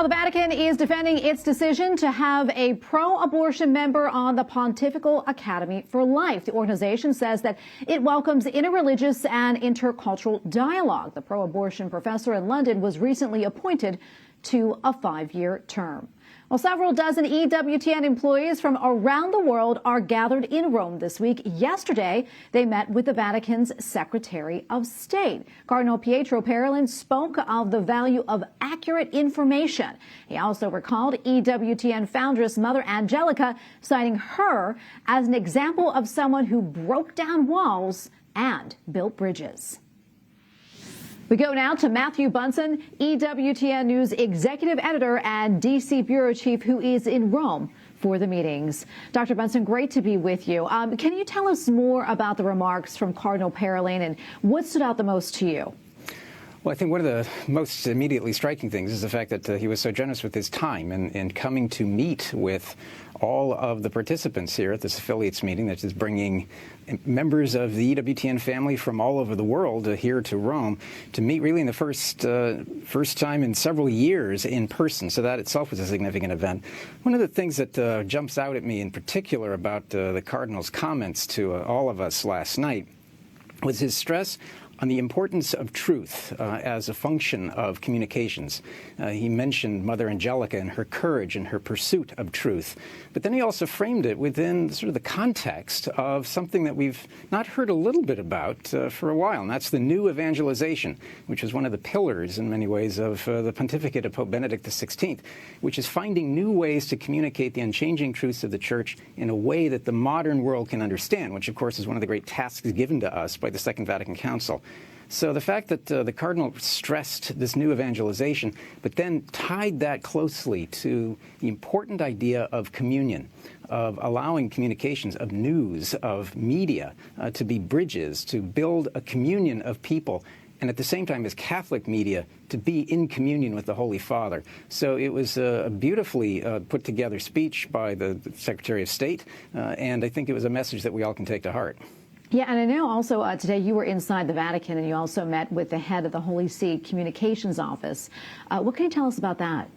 Well, the Vatican is defending its decision to have a pro-abortion member on the Pontifical Academy for Life. The organization says that it welcomes interreligious and intercultural dialogue. The pro-abortion professor in London was recently appointed to a 5-year term. Well, several dozen EWTN employees from around the world are gathered in Rome this week. Yesterday, they met with the Vatican's Secretary of State. Cardinal Pietro Parolin spoke of the value of accurate information. He also recalled EWTN Foundress Mother Angelica, citing her as an example of someone who broke down walls and built bridges. We go now to Matthew Bunson, EWTN News Executive Editor and D.C. Bureau Chief, who is in Rome for the meetings. Dr. Bunson, great to be with you. Can you tell us more about the remarks from Cardinal Parolin and what stood out the most to you? Well, I think one of the most immediately striking things is the fact that he was so generous with his time and coming to meet with all of the participants here at this affiliates meeting that is bringing members of the EWTN family from all over the world here to Rome to meet really in the first time in several years in person. So that itself was a significant event. One of the things that jumps out at me in particular about the Cardinal's comments to all of us last night was his stress on the importance of truth as a function of communications. He mentioned Mother Angelica and her courage and her pursuit of truth. But then he also framed it within sort of the context of something that we've not heard a little bit about for a while, and that's the new evangelization, which is one of the pillars in many ways of the pontificate of Pope Benedict XVI, which is finding new ways to communicate the unchanging truths of the Church in a way that the modern world can understand, which of course is one of the great tasks given to us by the Second Vatican Council. So the fact that the Cardinal stressed this new evangelization, but then tied that closely to the important idea of communion, of allowing communications, of news, of media to be bridges, to build a communion of people, and at the same time as Catholic media to be in communion with the Holy Father. So it was a beautifully put together speech by the Secretary of State, and I think it was a message that we all can take to heart. Yeah, and I know also today you were inside the Vatican and you also met with the head of the Holy See Communications Office. What can you tell us about that?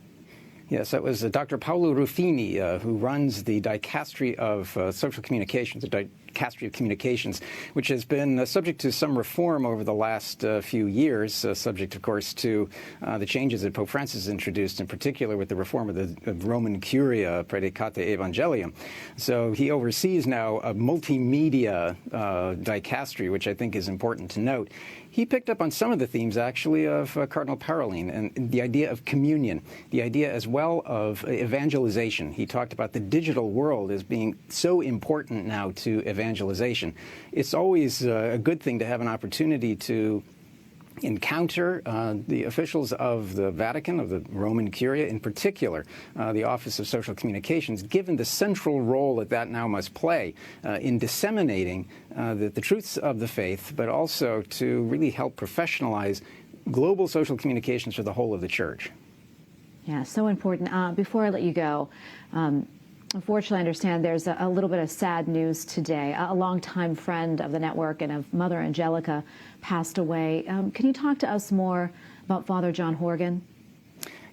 Yes, that was Dr. Paolo Ruffini, who runs the Dicastery of Social Communications, the Dicastery of Communications, which has been subject to some reform over the last few years, subject, of course, to the changes that Pope Francis introduced, in particular with the reform of the Roman Curia, Predicate Evangelium. So he oversees now a multimedia dicastery, which I think is important to note. He picked up on some of the themes, actually, of Cardinal Parolin and the idea of communion, the idea as well of evangelization. He talked about the digital world as being so important now to evangelization. It's always a good thing to have an opportunity to encounter the officials of the Vatican, of the Roman Curia, in particular, the Office of Social Communications, given the central role that that now must play in disseminating the truths of the faith, but also to really help professionalize global social communications for the whole of the Church. Yeah, so important. Before I let you go, unfortunately, I understand there's a little bit of sad news today. A longtime friend of the network and of Mother Angelica passed away. Can you talk to us more about Father John Horgan?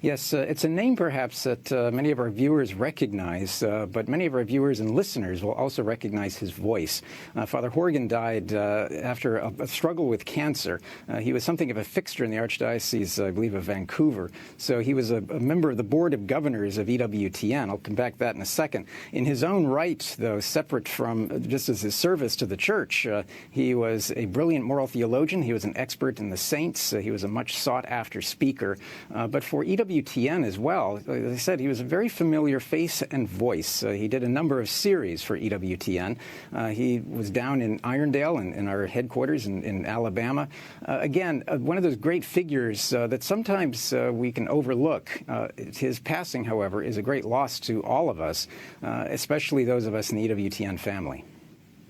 Yes, it's a name perhaps that many of our viewers recognize, but many of our viewers and listeners will also recognize his voice. Father Horgan died after a struggle with cancer. He was something of a fixture in the Archdiocese, I believe, of Vancouver. So he was a member of the Board of Governors of EWTN. I'll come back to that in a second. In his own right, though, separate from just as his service to the Church, he was a brilliant moral theologian. He was an expert in the saints. He was a much sought-after speaker. But for EWTN as well, as I said, he was a very familiar face and voice. He did a number of series for EWTN. He was down in Irondale in our headquarters in Alabama. Again, one of those great figures that sometimes we can overlook. His passing, however, is a great loss to all of us, especially those of us in the EWTN family.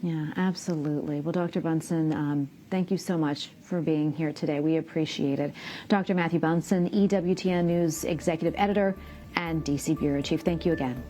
Yeah, absolutely. Well, Dr. Bunson, thank you so much for being here today. We appreciate it. Dr. Matthew Bunson, EWTN News Executive Editor and DC Bureau Chief, thank you again.